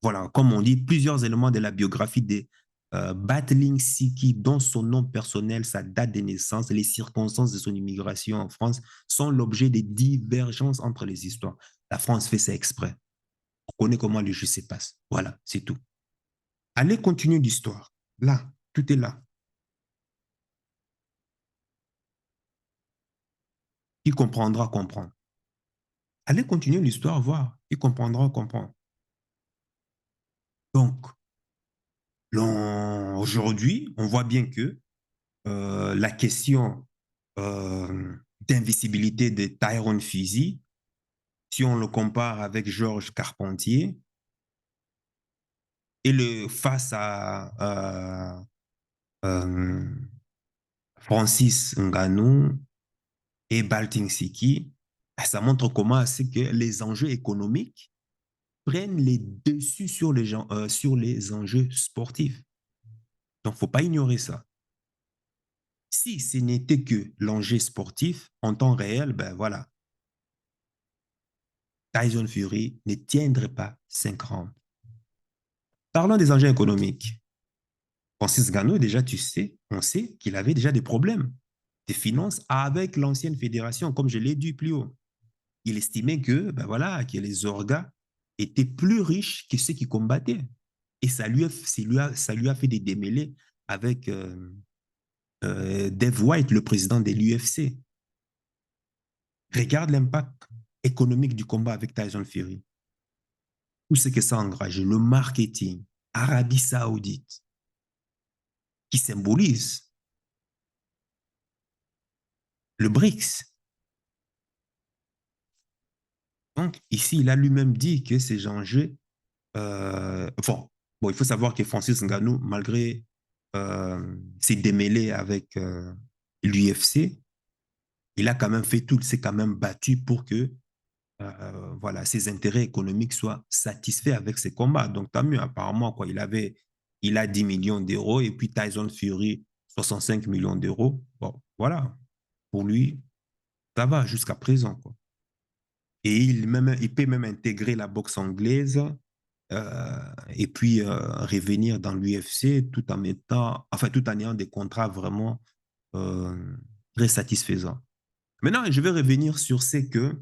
voilà, comme on dit, plusieurs éléments de la biographie de Battling Siki, dont son nom personnel, sa date de naissance, les circonstances de son immigration en France, sont l'objet de divergences entre les histoires. La France fait ça exprès. On connaît comment les jeux se passent. Voilà, c'est tout. Allez continuer l'histoire. Là, tout est là. Qui comprendra, comprendre. Allez continuer l'histoire, voir. Qui comprendra, comprendre. Donc, aujourd'hui, on voit bien que la question d'invisibilité de Tyrone Fusey, si on le compare avec Georges Carpentier, et face à Francis Ngannou et Balting Siki, ça montre comment c'est que les enjeux économiques prennent les dessus sur les enjeux sportifs. Donc, il ne faut pas ignorer ça. Si ce n'était que l'enjeu sportif en temps réel, ben voilà, Tyson Fury ne tiendrait pas 5 rounds. Parlons des enjeux économiques. Francis Ngannou, déjà, on sait qu'il avait déjà des problèmes de finances avec l'ancienne fédération, comme je l'ai dit plus haut. Il estimait que, que les orgas étaient plus riches que ceux qui combattaient. Et ça lui a fait des démêlés avec Dave White, le président de l'UFC. Regarde l'impact économique du combat avec Tyson Fury. Tout ce que ça a engagé, le marketing, Arabie Saoudite, qui symbolise le BRICS. Donc, ici, il a lui-même dit que ces enjeux, il faut savoir que Francis Ngannou, malgré ses démêlés avec l'UFC, il a quand même fait tout, il s'est quand même battu pour que ses intérêts économiques soient satisfaits avec ses combats. Donc, tant mieux, apparemment, quoi, il a 10 millions d'euros et puis Tyson Fury, 65 millions d'euros. Bon, voilà, pour lui, ça va jusqu'à présent, quoi. Et il peut même intégrer la boxe anglaise et puis revenir dans l'UFC tout en ayant des contrats vraiment euh, très satisfaisants. Maintenant, je vais revenir sur ce que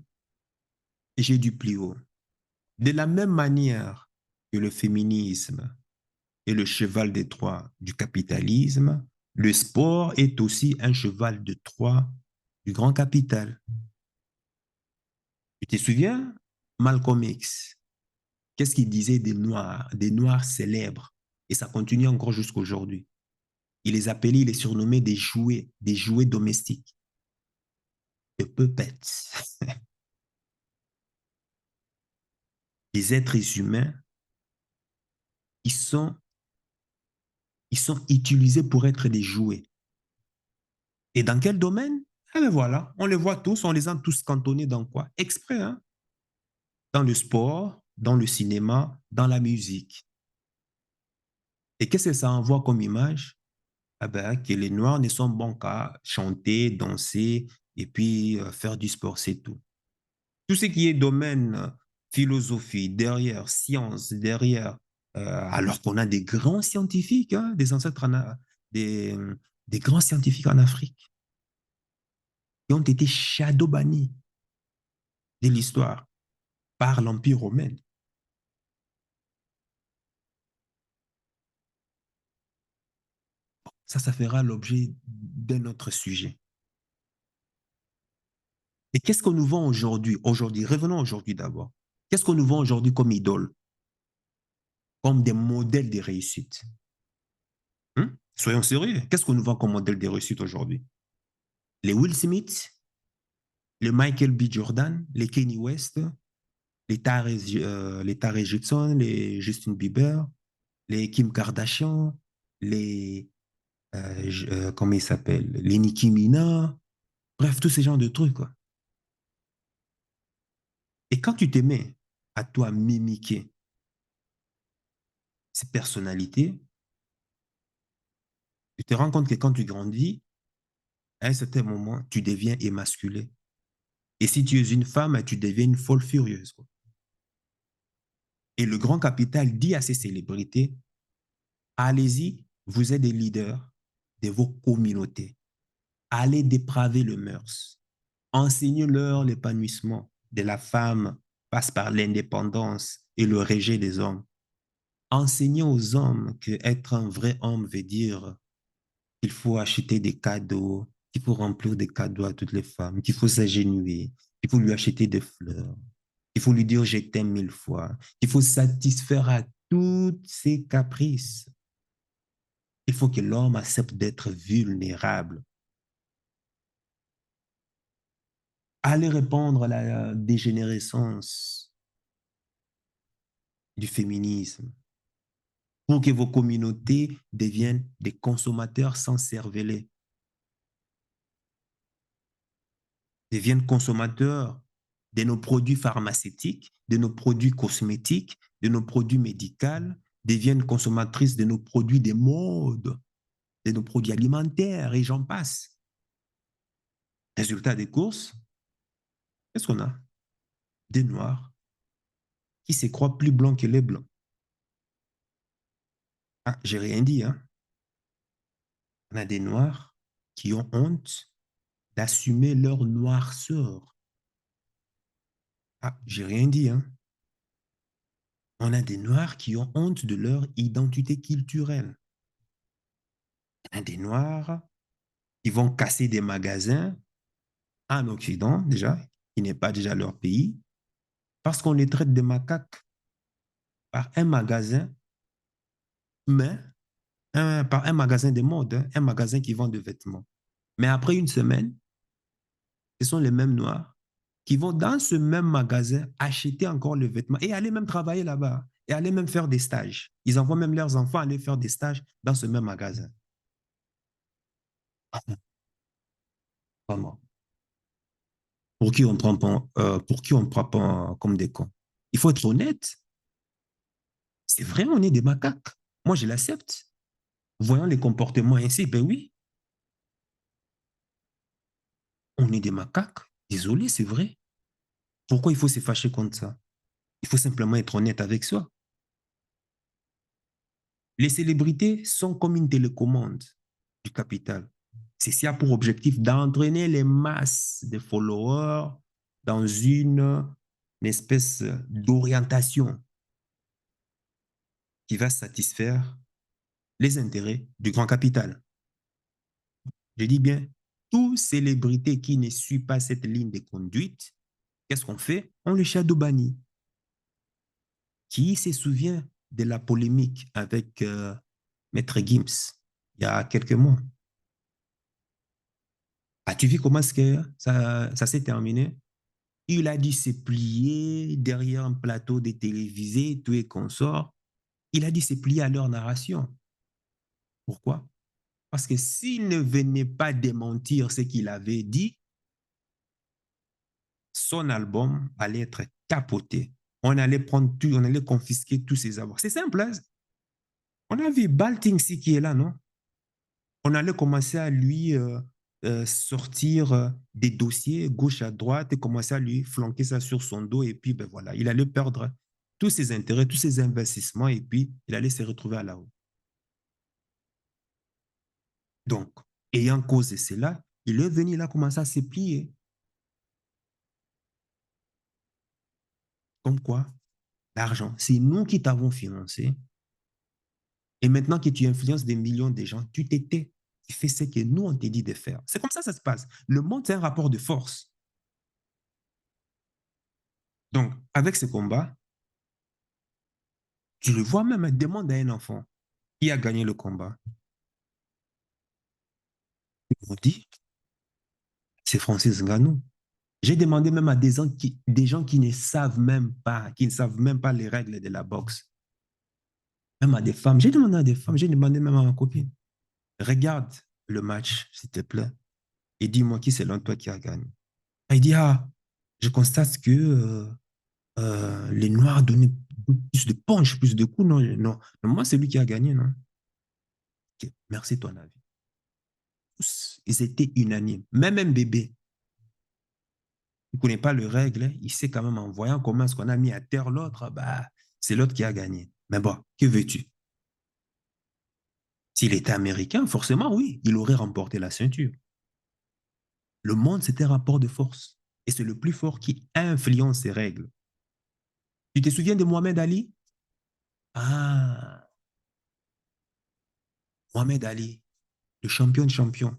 j'ai du plus haut. De la même manière que le féminisme est le cheval de Troie du capitalisme, le sport est aussi un cheval de Troie du grand capital. Tu te souviens, Malcolm X, qu'est-ce qu'il disait des Noirs célèbres? Et ça continue encore jusqu'à aujourd'hui. Il les surnommait des jouets domestiques, des puppets. les êtres humains, ils sont, ils sont utilisés pour être des jouets. Et dans quel domaine? Eh bien voilà, on les voit tous, on les a tous cantonnés dans quoi? Exprès, hein? Dans le sport, dans le cinéma, dans la musique. Et qu'est-ce que ça envoie comme image? Ah ben, que les Noirs ne sont bons qu'à chanter, danser et puis faire du sport, c'est tout. Tout ce qui est domaine philosophie, derrière science, derrière, alors qu'on a des grands scientifiques, hein, des ancêtres, des, des grands scientifiques en Afrique qui ont été shadow bannis de l'histoire par l'Empire romain. Ça fera l'objet d'un autre sujet. Et qu'est-ce qu'on nous vend aujourd'hui? Aujourd'hui, revenons aujourd'hui d'abord. Qu'est-ce qu'on nous vend aujourd'hui comme idole, comme des modèles de réussite? Soyons sérieux. Qu'est-ce qu'on nous vend comme modèle de réussite aujourd'hui? Les Will Smith, les Michael B. Jordan, les Kanye West, les Tare Judson, les Justin Bieber, les Kim Kardashian, les, comment ils s'appellent? Les Nicki Minaj. Bref, tous ces genres de trucs, quoi. Et quand tu te mets à toi mimiquer ces personnalités, tu te rends compte que quand tu grandis, à un certain moment, tu deviens émasculé. Et si tu es une femme, tu deviens une folle furieuse, quoi. Et le grand capital dit à ces célébrités, allez-y, vous êtes des leaders de vos communautés. Allez dépraver le mœurs. Enseignez-leur l'épanouissement de la femme passe par l'indépendance et le rejet des hommes. Enseignez aux hommes que être un vrai homme veut dire qu'il faut acheter des cadeaux, qu'il faut remplir des cadeaux à toutes les femmes, qu'il faut s'agenouiller, qu'il faut lui acheter des fleurs, qu'il faut lui dire je t'aime 1000 fois, qu'il faut satisfaire à toutes ses caprices. Il faut que l'homme accepte d'être vulnérable. Allez répandre à la dégénérescence du féminisme pour que vos communautés deviennent des consommateurs sans cervelet, deviennent consommateurs de nos produits pharmaceutiques, de nos produits cosmétiques, de nos produits médicaux, deviennent consommatrices de nos produits de mode, de nos produits alimentaires et j'en passe. Résultat des courses, qu'est-ce qu'on a? Des Noirs qui se croient plus blancs que les Blancs. Ah, j'ai rien dit, hein? On a des Noirs qui ont honte d'assumer leur noirceur. Ah, j'ai rien dit, hein? On a des Noirs qui ont honte de leur identité culturelle. On a des Noirs qui vont casser des magasins en Occident, déjà, qui n'est pas déjà leur pays, parce qu'on les traite de macaques par un magasin, mais par un magasin de mode, hein, un magasin qui vend des vêtements. Mais après une semaine, ce sont les mêmes Noirs qui vont dans ce même magasin acheter encore le vêtement et aller même travailler là-bas et aller même faire des stages. Ils envoient même leurs enfants aller faire des stages dans ce même magasin. Vraiment. Pour qui on prend pas comme des cons? Il faut être honnête. C'est vrai, on est des macaques. Moi, je l'accepte. Voyant les comportements ainsi, ben oui, on est des macaques. Désolé, c'est vrai. Pourquoi il faut se fâcher contre ça? Il faut simplement être honnête avec soi. Les célébrités sont comme une télécommande du capital. Ceci a pour objectif d'entraîner les masses de followers dans une espèce d'orientation qui va satisfaire les intérêts du grand capital. Je dis bien, toute célébrité qui ne suit pas cette ligne de conduite, qu'est-ce qu'on fait? On le shadow bannit. Qui se souvient de la polémique avec Maître Gims il y a quelques mois? As-tu vu comment est-ce que ça s'est terminé? Il a dû se plier derrière un plateau de télévisé, tout et consort. Il a dû se plier à leur narration. Pourquoi? Parce que s'il ne venait pas démentir ce qu'il avait dit, son album allait être capoté. On allait prendre tout, on allait confisquer tous ses avoirs. C'est simple, hein? On a vu Baltinsi qui est là, non? On allait commencer à lui sortir des dossiers gauche à droite et commencer à lui flanquer ça sur son dos. Et puis, ben voilà, il allait perdre tous ses intérêts, tous ses investissements et puis il allait se retrouver à la haut. Donc, ayant causé cela, il est venu, il a commencé à se plier. Comme quoi, l'argent, c'est nous qui t'avons financé. Et maintenant que tu influences des millions de gens, tu t'étais. Tu fais ce que nous, on t'a dit de faire. C'est comme ça se passe. Le monde, c'est un rapport de force. Donc, avec ce combat, tu le vois même, demande à un enfant qui a gagné le combat. Ils m'ont dit, c'est Francis Ngannou. J'ai demandé même à des gens qui ne savent même pas les règles de la boxe. Même à des femmes. J'ai demandé à des femmes, j'ai demandé même à ma copine. Regarde le match, s'il te plaît, et dis-moi qui selon toi qui a gagné. Il dit, ah, je constate que les Noirs donnaient plus de punch, plus de coups. Non, non, non, moi, c'est lui qui a gagné, non? Ok, merci ton avis. Tous, ils étaient unanimes. Même un bébé, il ne connaît pas les règles, hein, il sait quand même en voyant comment est-ce qu'on a mis à terre l'autre, bah, c'est l'autre qui a gagné. Mais bon, que veux-tu? S'il était américain, forcément, oui, il aurait remporté la ceinture. Le monde, c'est un rapport de force. Et c'est le plus fort qui influence ces règles. Tu te souviens de Mohamed Ali? Ah, Mohamed Ali, le champion de champions.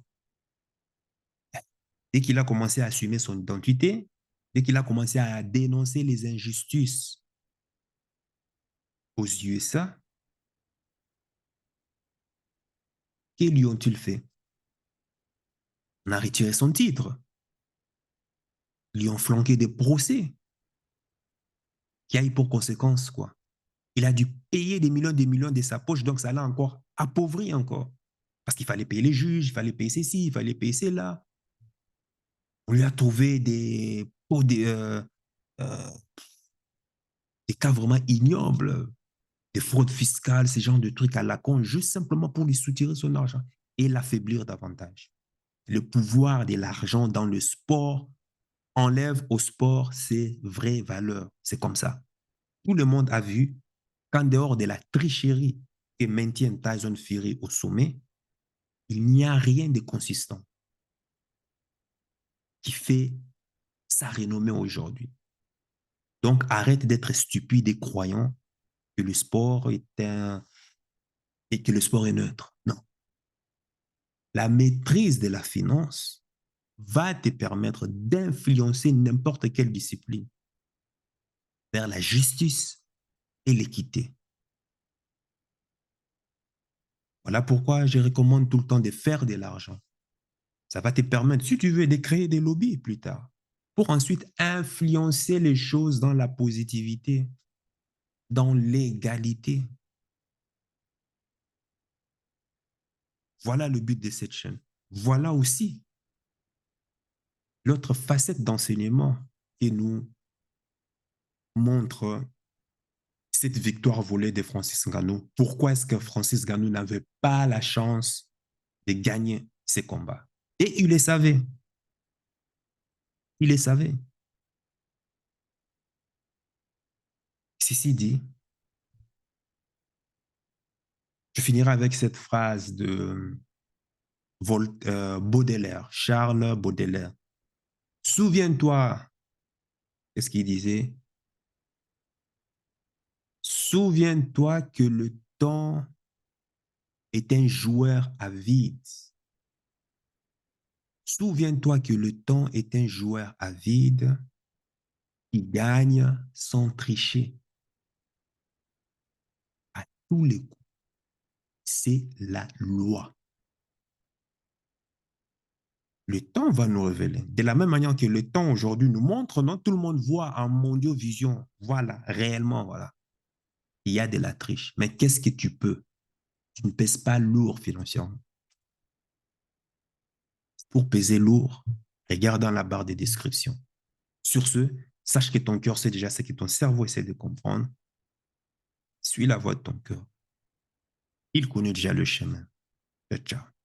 Dès qu'il a commencé à assumer son identité, dès qu'il a commencé à dénoncer les injustices aux USA, que lui ont-ils fait? On a retiré son titre. Ils lui ont flanqué des procès qui a eu pour conséquence quoi? Il a dû payer des millions de sa poche, donc ça l'a encore appauvri encore. Parce qu'il fallait payer les juges, il fallait payer ceci, il fallait payer cela. On lui a trouvé euh, des cas vraiment ignobles, des fraudes fiscales, ce genre de trucs à la con, juste simplement pour lui soutirer son argent et l'affaiblir davantage. Le pouvoir de l'argent dans le sport enlève au sport ses vraies valeurs. C'est comme ça. Tout le monde a vu qu'en dehors de la tricherie que maintient Tyson Fury au sommet, il n'y a rien de consistant qui fait sa renommée aujourd'hui. Donc, arrête d'être stupide et croyant que le sport est et que le sport est neutre. Non. La maîtrise de la finance va te permettre d'influencer n'importe quelle discipline vers la justice et l'équité. Voilà pourquoi je recommande tout le temps de faire de l'argent. Ça va te permettre, si tu veux, de créer des lobbies plus tard, pour ensuite influencer les choses dans la positivité, dans l'égalité. Voilà le but de cette chaîne. Voilà aussi l'autre facette d'enseignement qui nous montre cette victoire volée de Francis Ngannou. Pourquoi est-ce que Francis Ngannou n'avait pas la chance de gagner ces combats? Et il le savait. Il le savait. Ceci dit, je finirai avec cette phrase de Baudelaire, Charles Baudelaire. Souviens-toi, qu'est-ce qu'il disait? Souviens-toi que le temps est un joueur avide. Souviens-toi que le temps est un joueur avide qui gagne sans tricher à tous les coups. C'est la loi. Le temps va nous révéler. De la même manière que le temps aujourd'hui nous montre, non, tout le monde voit en mondiovision. Voilà, réellement, voilà. Il y a de la triche. Mais qu'est-ce que tu peux? Tu ne pèses pas lourd financièrement. Pour peser lourd, regarde dans la barre des descriptions. Sur ce, sache que ton cœur sait déjà ce que ton cerveau essaie de comprendre. Suis la voie de ton cœur. Il connaît déjà le chemin. Ciao, ciao.